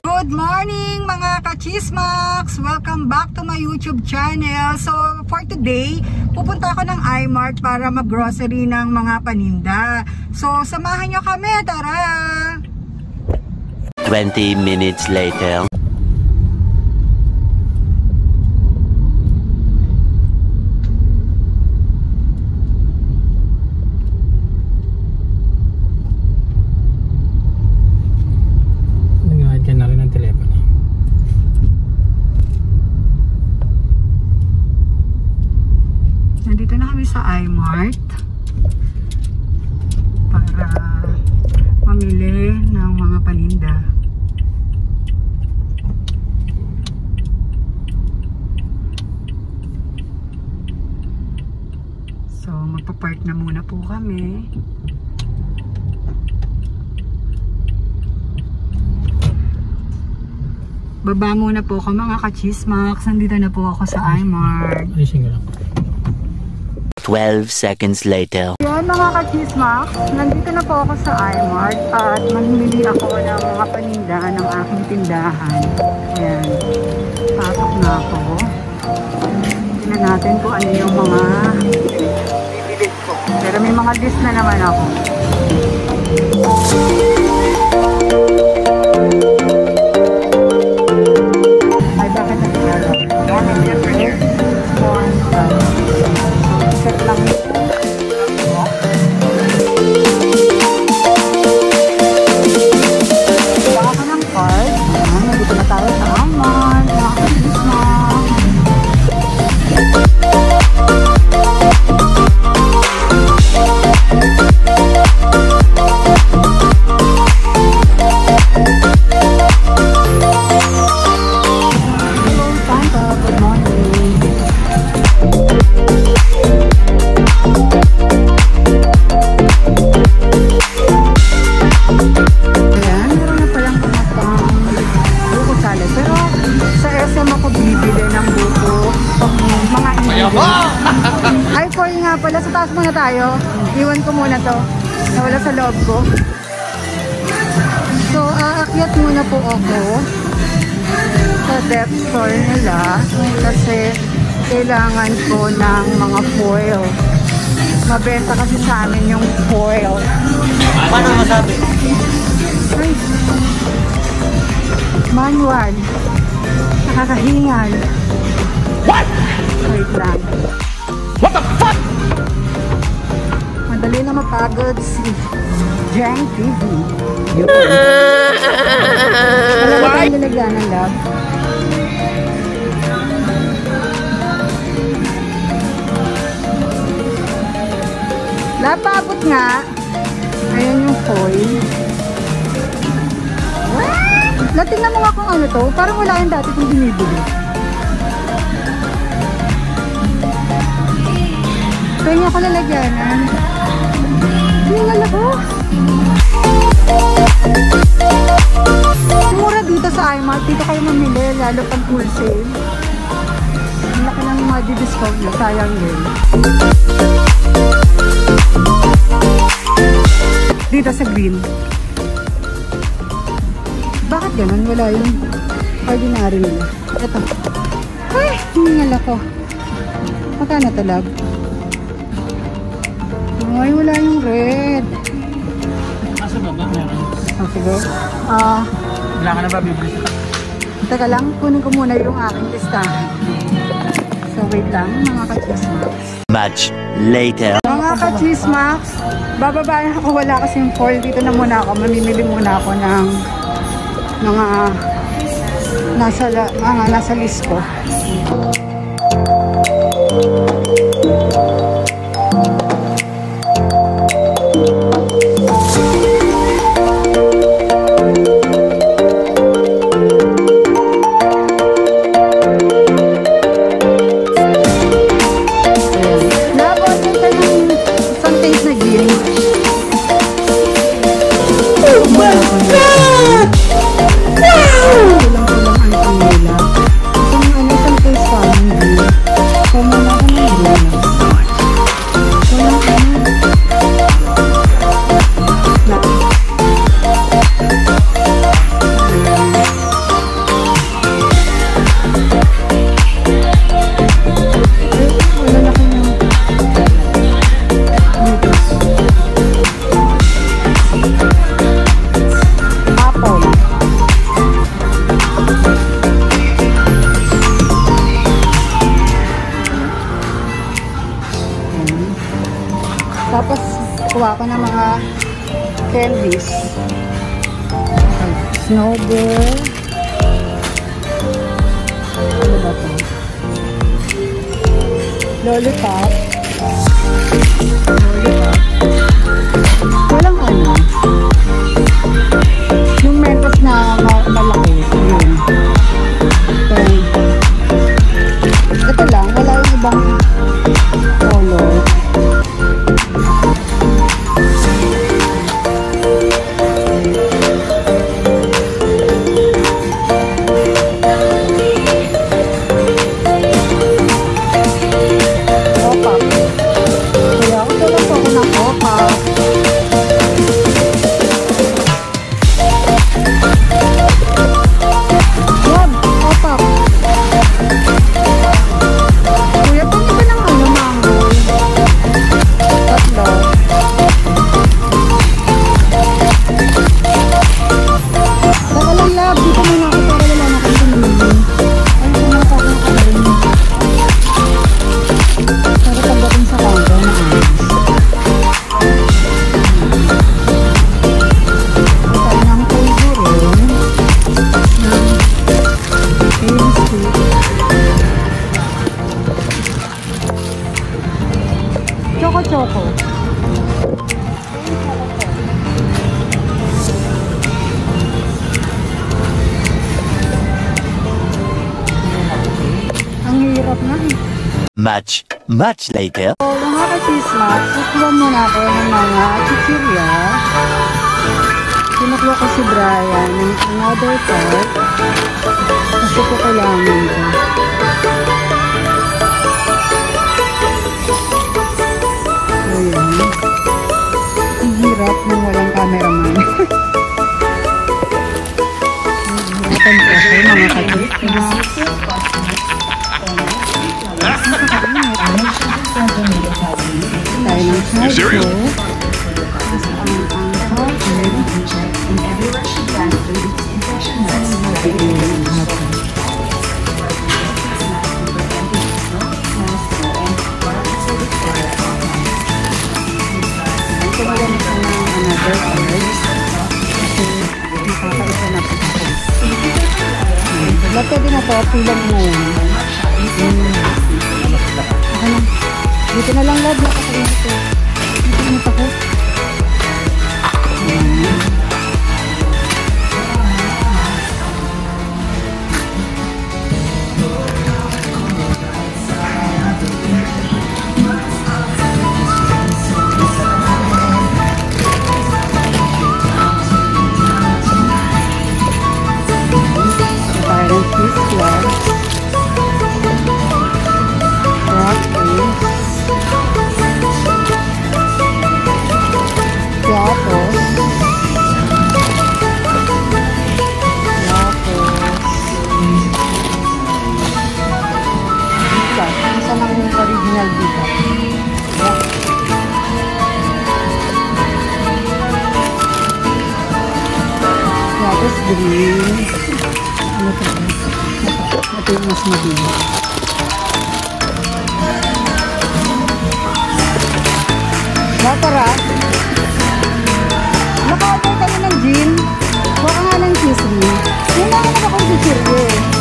Good morning mga ka-chismax! Welcome back to my YouTube channel. So for today, pupunta ako ng iMart para mag-grocery ng mga paninda. So samahan nyo kami, tara! 20 minutes later. Nandito na kami sa iMart para mamili ng mga paninda. So magpa-park na muna po kami. Baba muna po ako mga ka-chismax. Nandito na po ako sa iMart. 12 seconds later. Yan mga ka-chismax, nandito na po ako sa iMart at mamimili ako ng mga paninda ng aking tindahan. Ayan, pasok na ako. Tingnan natin kung ano yung mga bibili ko. Pero may mga list na naman ako. Ay, bakit nagkala? Set lang ito. Baka ka ng card. Nandito na tayo sa iMart. Nakakabilis na. Hello, Santa. Good morning. Ayan, meron na palang buko salad. Pero sa SM ako bibili ng buko mga ingredients. Ay, Koy nga pala. Sa taas muna tayo. Iwan ko muna to. Nawala sa loob ko. So, aakyat muna po ako sa depth store nila kasi kailangan ko ng mga foil. Mabenta kasi sa amin yung foil. Paano masabi? Ay, manual. Nakakahingal. What? Wait lang. What the fuck? Madali na mapagod si Jang TV. Wala ba tayong nilagyan ng lab? Lapabot nga. Ayan yung foil. Natingnan mo nga kung ano to. Parang wala yung dati kong binibili. Kaya nga ako lalagyanan. Hindi nga labos. Mura dito sa iMart. Dito kayo mamili. Lalo pag full sale. Ang laki ng mga discount nyo. Sayang yun. Dito sa green. Bakit ganun? Wala yung ordinary nila. Ito. Ay, hiningal ako. Magkano to, love? Ay, wala yung red. Asa ba ba? Meron. Oh, sige. Wala ka na ba bibili? Teka lang, kunin ko muna yung aking listahan. So, wait lang, mga ka-chismax. Much later. Mga ka-chismax, bababayan ako. Wala kasi yung foil. Dito na muna ako. Mamimili muna ako ng mga nasa list ko. Tapos, kuha ko ng mga candies. Snowball. Ano ba ito? Lollipop. Walang ano. Yung Mentos na malaki. Yun. Ito lang. Wala yung ibang color. Choco. Ang hirap na eh. Much later. So, mga ka-chismat, kukuha muna ako ng mga chichirya. Kinukuha ko si Brian ng another part. Kasi ko kailangan ko. Ang hirap nung walang cameraman. Hirapan ko ako mga ka-chismat. Tayo ng hardcore. Tapos ang ito magamit ko ng another card. Kasi nakakaisa na po ako. Pwede na to, pilang mo yan. Dito na lang love, nakakain ito. Nakakain ito ko. Parang cheese flags. Original dito. Tapos green. Ano ito? Ito yung mas mabili. Tara. Naka-order kami ng gin. Huwag nga ng cheese. Yun lang ako nakakong chichirye.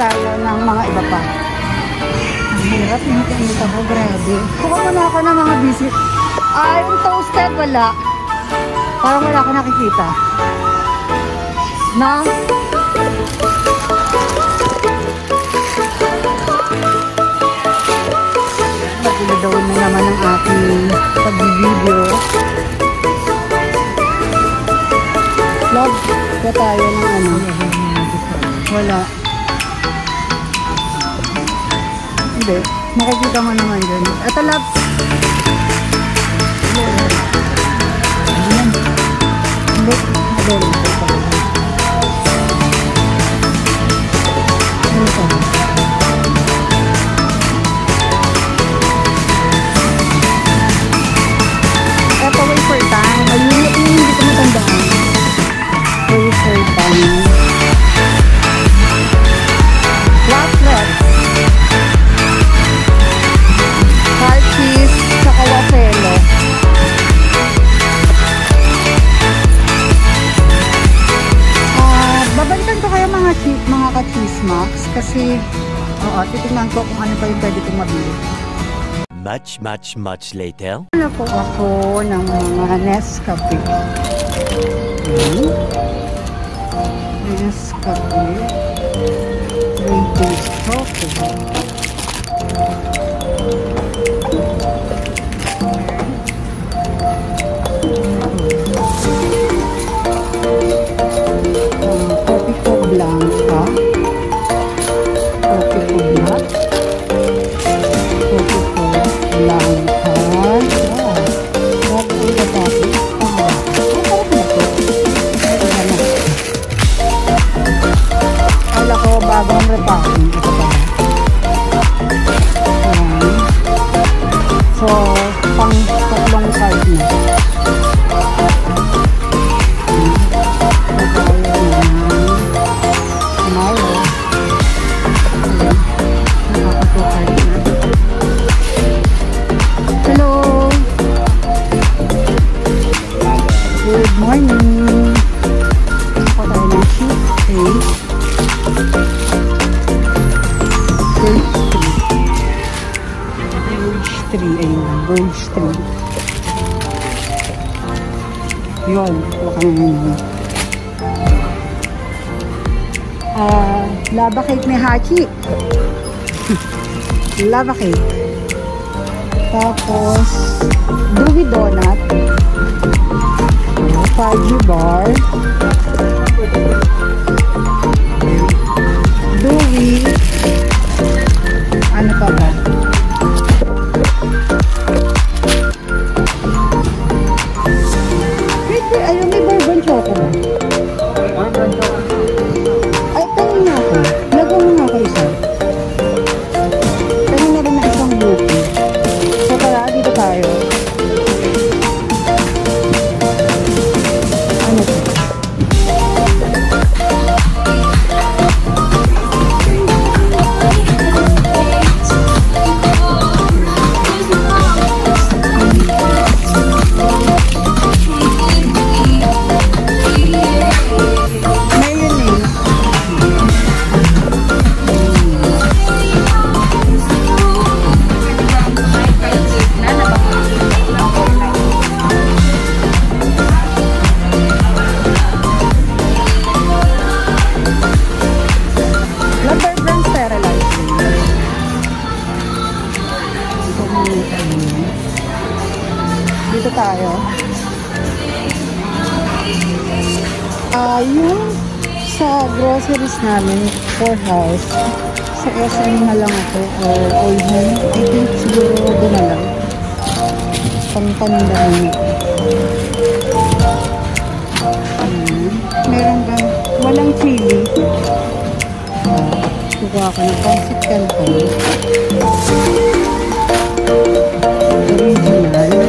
tayo ng mga iba pa. Ang hirap, init ako, grabe. Kuha muna ako ng mga biscuit. Yung toasted, wala. Parang wala ko nakikita. Na? Naguladawan na naman ang aking pag-video. Love, ba tayo ng ano? Wala. Hindi. Makikita mo naman dyan. Ito, love. Hindi. Adel. Ito. Ito, wafer time. Ayun, hindi ko matandaan. Wafer time. Waffles. Hard cheese, saka wafelo. Babalikan ko kayo mga ka-cheese kasi titignan ko kung ano pa yung pwede kong mabili. Much later. Wala po ako ng mga Nescafe. Nescafe. Waiting chocolate. Coffee ko blanca. Coffee ko black. Coffee ko blanca. Bago ko ito coffee. Parang na ito. Kala ko bagong repacking. Ito pala. So, pang tatlong card na. Hello. Good morning. Ako tayo ng cheesecake. Birch tree. Yun. Baka naman. Lava cake ni Hachi. Lava cake. Tapos, Dewy donut. Fudgy bar. Dewy. Ano pa ba? Ayun, may bourbon choco ba? Ay, tanong na ako. Lagyan mo nga ako isa. Tanong na rin na isang buki. So, tara, dito tayo. Ano ito? Dito tayo. Yung sa groceries namin for house, sa SM na lang ako or Old Home. I think siguro doon na lang. Pang-pandahan nito. Meron bang walang chili. Kukuha ko ng pancit canton. Original.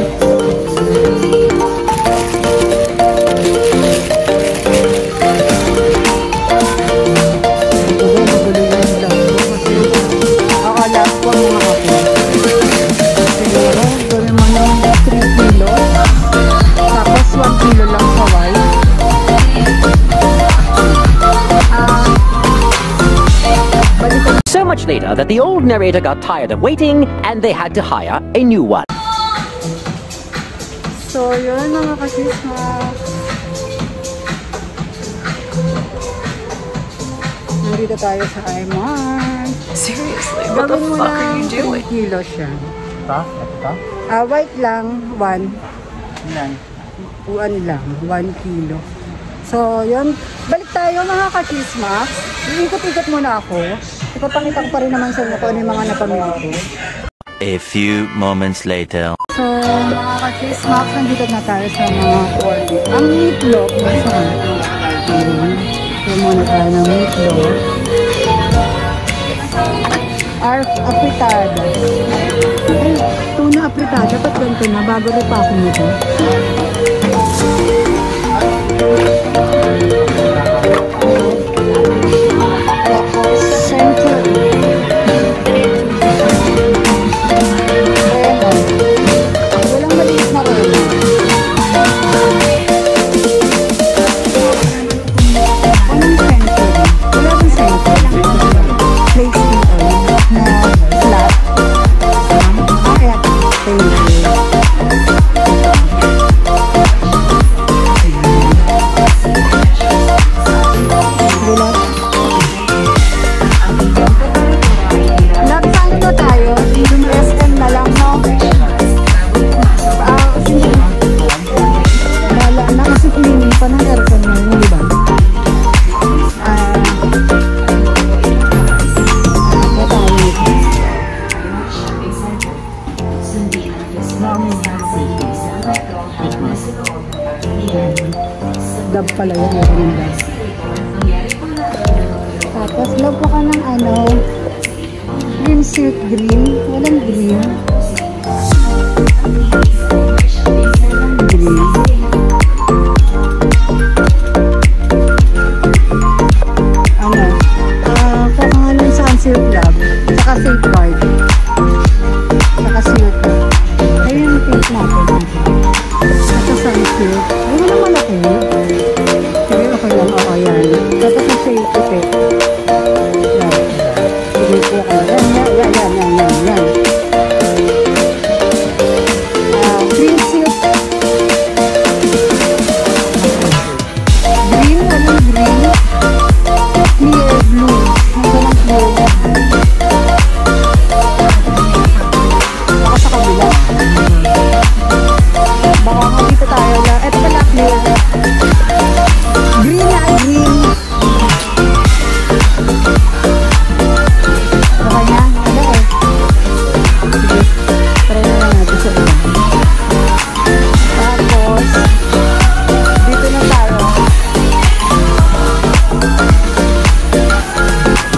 much later that the old narrator got tired of waiting and they had to hire a new one. So, yun mga kasismas. Nandito tayo sa iMart. Seriously, what the fuck are you doing? 3 kilos siya. Ito? Ito? White lang, 1. Ilan? 1 lang, 1 kilo. So, yun. Balik tayo mga kasismas. Iikot-ikot muna ako. Ipapakita ko pa rin naman sa inyo kung ano yung mga napamili ko. A few moments later. So, mga kasismas, nandito na tayo sa mga quality. Ang meatloaf, nasaan? So, muna tayo ng meatloaf. Apritada. Ay, tuna apritada. Ba't ganito na? Bago rin pa ako nito. Dab pala yun, yung dab. Tapos, love ko ka ng ano, green silk green. Walang green. Walang green. Ano? Kakangalan sa silk love. Saka safeguard. Saka silk. Ayun yung pink natin. Saka sunsilk. Ay, walang malaki. Sige, okay lang. Oo, yan. Tapos yung shade puti. Yan. Sige po kayo. Yan. Green silk. Green, walang green. Clear blue. Hanggang blue. Baka sa kabila. Baka nga dito tayo lang. Ito pala clear. Green na green. Okay na? Ano eh? Sige. Try na lang natin sa iba. Tapos, dito na tayo.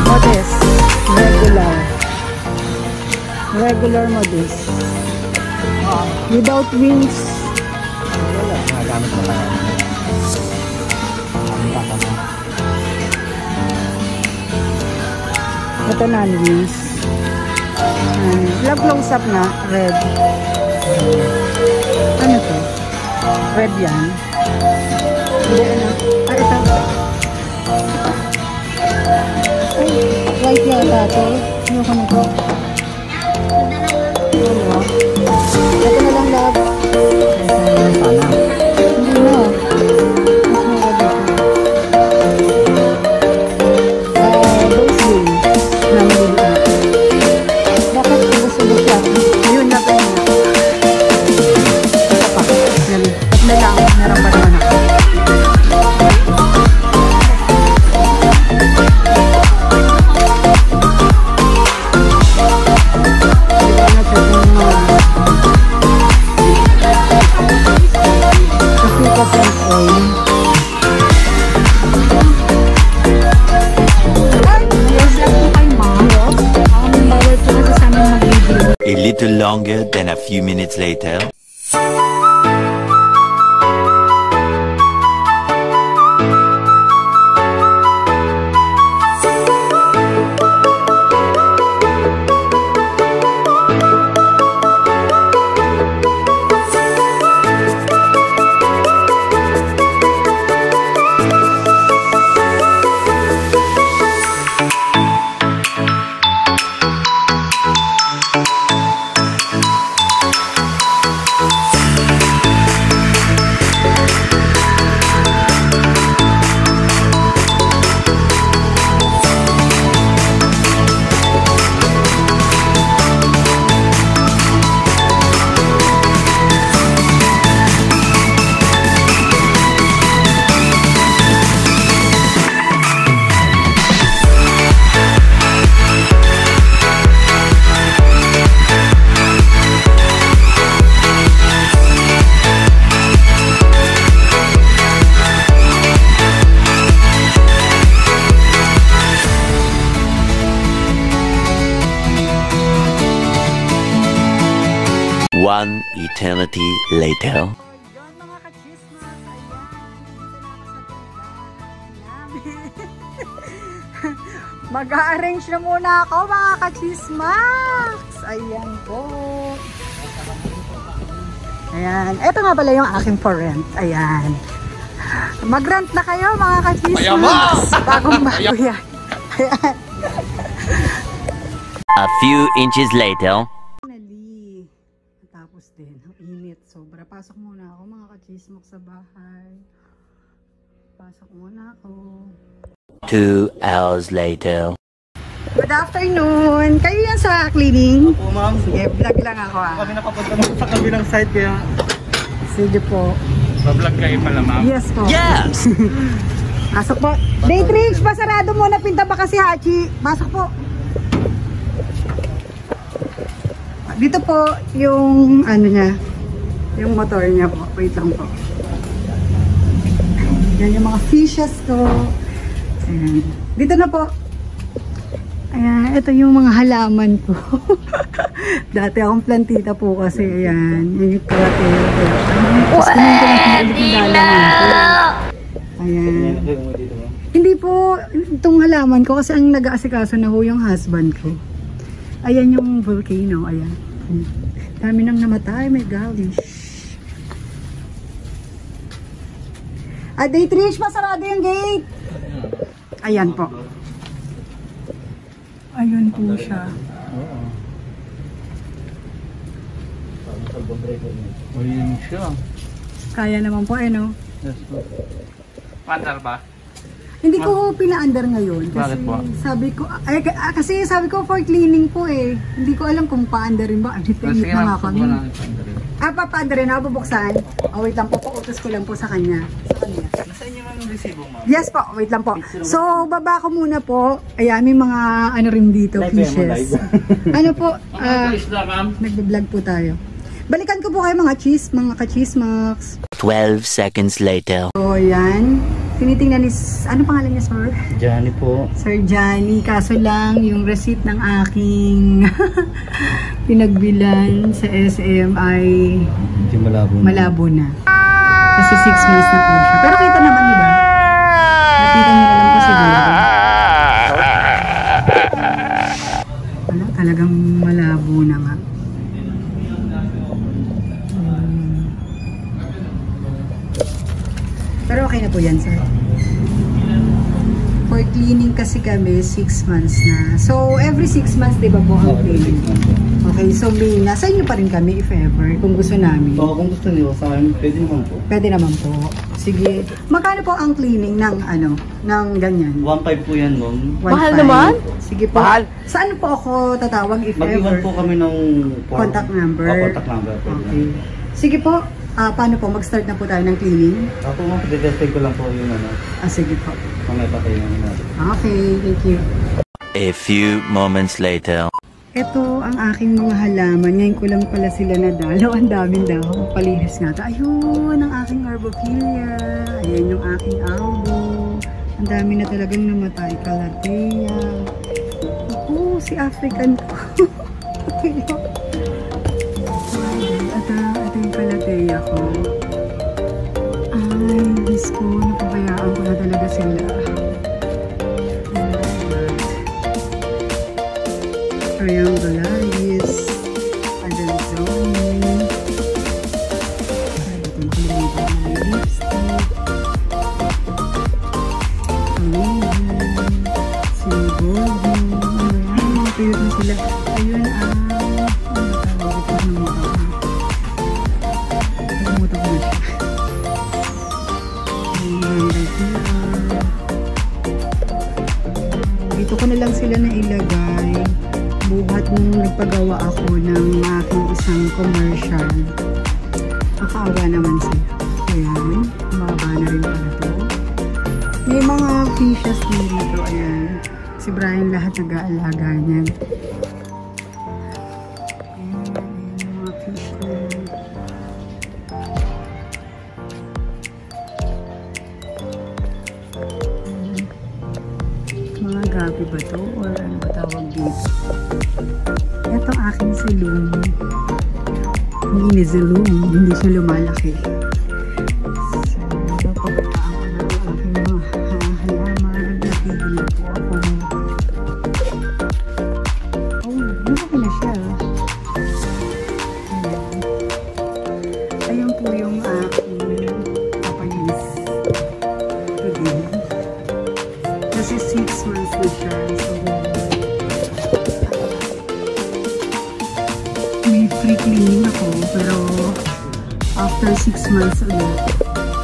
Modest. Regular. Regular modest. Without wings. Wala. Nagamit mo tayo. Ito non-wings. Love close up na. Red. Ano to? Red yan. Hindi ano. Ah, ito. Ay, white yata ito. Ano ko na ito? Ano? Ito na lang love. Hindi na. Mas mura dito. Those wings na maliliit. Bakit ubos-ubos yan? Yun na tayo na. Ito pa. Yan. Tatlo lang. Meron pa naman ako. A little longer than a few minutes later. One eternity later. Yun mga kachismas, ayan. Mag-a-arrange na muna ako mga kachismas. Ayan po. Ayan. Ito nga pala yung aking for rent. Ayan. Mag-rent na kayo mga kachismas. Bagong-bago yan. Ayan. A few inches later. Finally. Tapos din, ang init. Sobra. Pasok muna ako mga kachismok sa bahay. Pasok muna ako. 2 hours later. Good afternoon! Kayo yan sa cleaning? Opo, ma'am. Sige, vlog lang ako ah. Kami nakapunta mo sa kabilang side kaya Sige po. bablog kayo pala, ma'am. Yes po. Yes! Pasok po. Daytrish, pasarado muna. Pinta ba kasi Hachi? Pasok po. Dito po yung ano niya. Yung motor niya po. Wait lang po. Yan yung mga fishes ko. Ayan. Dito na po. Ayan, ito yung mga halaman ko. Dati akong plantita po kasi. Ayan, yung kalatero. Ayan. Hindi po, itong halaman ko kasi ang nag-aasikaso na ho yung husband ko. Ayan yung volcano. Ayan. Dami nang namatay. My gosh. At Daytrish, masarado yung gate. Ayan po. Ayun po siya. Oo. Ayun siya. Kaya naman po eh, no? Yes po. Mandar ba? Hindi ko pina-under ngayon. Kasi Bakit po? sabi ko, kasi sabi ko for cleaning po eh. Hindi ko alam kung pa-underin ba. Ano Sige na nga ma'am, kami. pag-mandarin. Pa-underin ako, bubuksan. Oh, wait lang po, pautos ko lang po sa kanya. Sa kanya. Nasaan niyo ma'am yung resibo, ma'am? Yes po, wait lang po. So, baba ko muna po. Ayan, may mga ano rin dito, Live yan, fishes. live. Ano po, Isda, ma'am. nagbe-vlog po tayo. Balikan ko po kayo mga ka-chismax. 12 seconds later. So, ayan. Tinitingnan ni, ano pangalan niya, sir? Johnny po. Sir Johnny, kaso lang yung receipt ng aking pinagbilan sa SM ay Hindi malabo. malabo na. Kasi 6 months na po siya. Pero kita naman, di ba? Nakita niyo na lang po siguro. Wala, talagang malabo na nga. Pero okay na po yan, sir. For cleaning kasi kami, 6 months na. So, every 6 months, di ba po ang cleaning? Okay, so May, nasa inyo pa rin kami if ever, kung gusto namin. Oo, kung gusto niyo sa akin, pwede naman po. Pwede naman po. Sige. Magkano po ang cleaning ng ano, ng ganyan? 1.5 po yan, ma'am. 1.5. Mahal naman? Sige po. Mahal. Saan po ako tatawag if Mag-iwan ever? po kami ng Contact number. Contact number. Pwede Okay. Sige po. Paano po? Mag-start na po tayo ng cleaning? Ako ma'am, detesting ko lang po yung ano. Sige po. Mamaya pa tayo namin natin. Okay, thank you. A few moments later. Ito ang aking mga halaman. Ngayon ko lang pala sila nadalaw. Ang daming daw. Palinis nga. Ayun, ang aking arbophilia. Ayan yung aking albo. Ang dami na talagang namatay. Calathea. Ako, si African ko. Ito yung Calathea ko. Ay, Diyos ko. Napabayaan ko na talaga sila. Triangularis, Adalzoni, lipstick, Sinigogo, ayan, mga tuyot na sila. Ayun ang, ano tawag ito ng mga nagmutok na siya. Dito ko na lang sila na ilagay. Buhat nung nagpagawa ako ng aking isang commercial. Nakaawa naman siya. Ayan, mababa na rin pala ito. May mga fishes din dito. Ayan, si Brian lahat nag-aalaga niyan. Ayan, mga fish ko. Mga gabi ba to? Or ano ba tawag dito? Ito aking silong. Minizelum. Hindi siya lumalaki. So, papataan ko na ang aking mga halaman. Nagpigil po ako. Oh, lumaki na siya. Ayan po yung aking papanis. Today. Kasi 6 months na siya. So, may free cleaning ako. Pero, after 6 months ulit,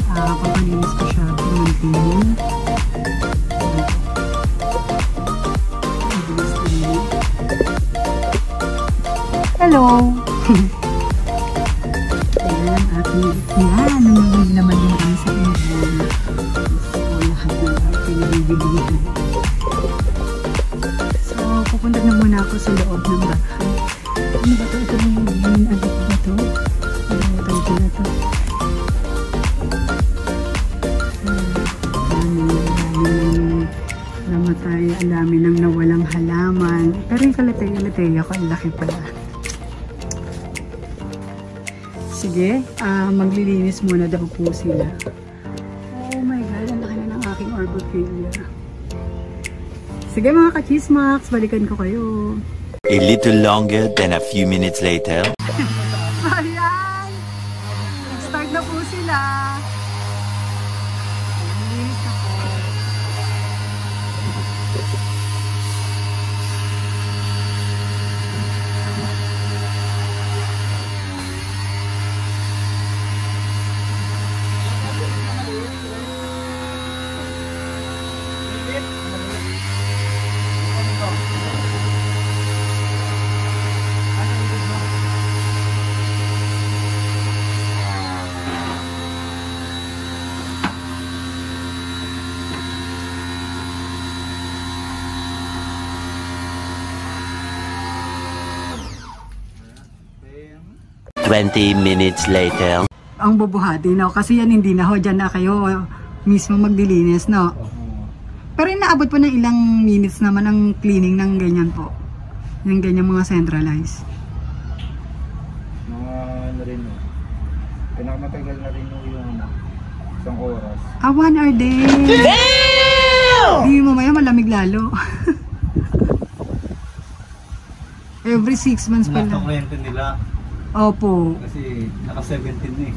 papalinis ko siya. Cleaning. Hello! Ayan, yan, namamili naman din kami sa Airborne. So, lahat na pinabibilihan. So, pupunta na muna ako sa loob ng bahay. Ano ba ito? Ito na yun. Ano ba ito? Ito na ito. Namatay. Ang dami nang nawalang halaman. Pero yung kalatay-latay ako, ang laki pala. Sige, maglilinis muna daw po sila. Oh my God, ang laki na ng aking arboriculum. Sige mga ka-chismax, balikan ko kayo. A little longer than a few minutes later. Ayan! Nag-start na po sila. Maglilinis ako. Twenty minutes later. Ang bubuhati, no? Kasi yan hindi na ho. Diyan na kayo mismo magdilinis, no? Pero inaabot po ng ilang minutes naman ang cleaning ng ganyan po. Yung ganyan mga centralized. Mga ano rin o. Pinakamatagal na rin yung isang oras. 1 hour din. Damn! Hindi mo maya malamig lalo. Every 6 months pa lang. Nakakwento nila. Opo. Kasi naka-17 na eh.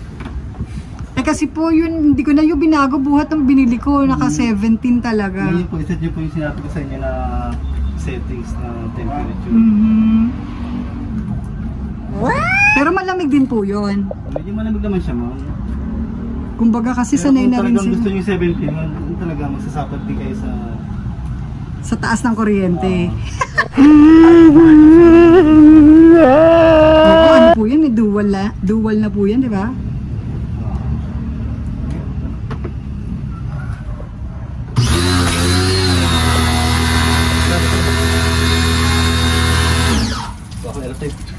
Kasi po yun, hindi ko na yung binago buhat ng binili ko. Naka-17 talaga. Ngayon po, iset nyo po yung sinabi ko sa inyo na settings na temperature. Pero malamig din po yun. Medyo malamig naman siya, ma'am. Kumbaga kasi Pero sanay na rin kung talagang gusto sila. nyo 17, talaga magsasapot din kayo Sa taas ng kuryente. Oo, ano po yan? Dual na po yan, di ba?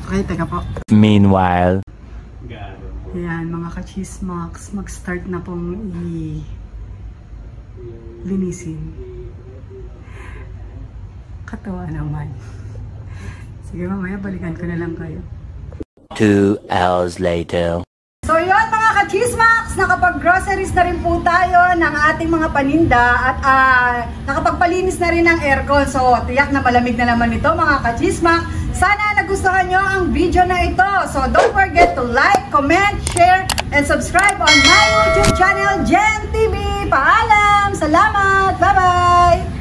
Okay, teka po. Meanwhile. Ayan, mga ka-chismax, mag-start na pong linisin. Katawa naman. Sige mamaya, balikan ko na lang kayo. 2 hours later. So yun mga ka-chismax, nakapag-groceries na rin po tayo ng ating mga paninda at nakapagpalinis na rin ng aircon. So tiyak na malamig na naman ito mga ka-chismax. Sana nagustuhan nyo ang video na ito. So don't forget to like, comment, share, and subscribe on my YouTube channel, Jen TV. Paalam! Salamat! Bye-bye!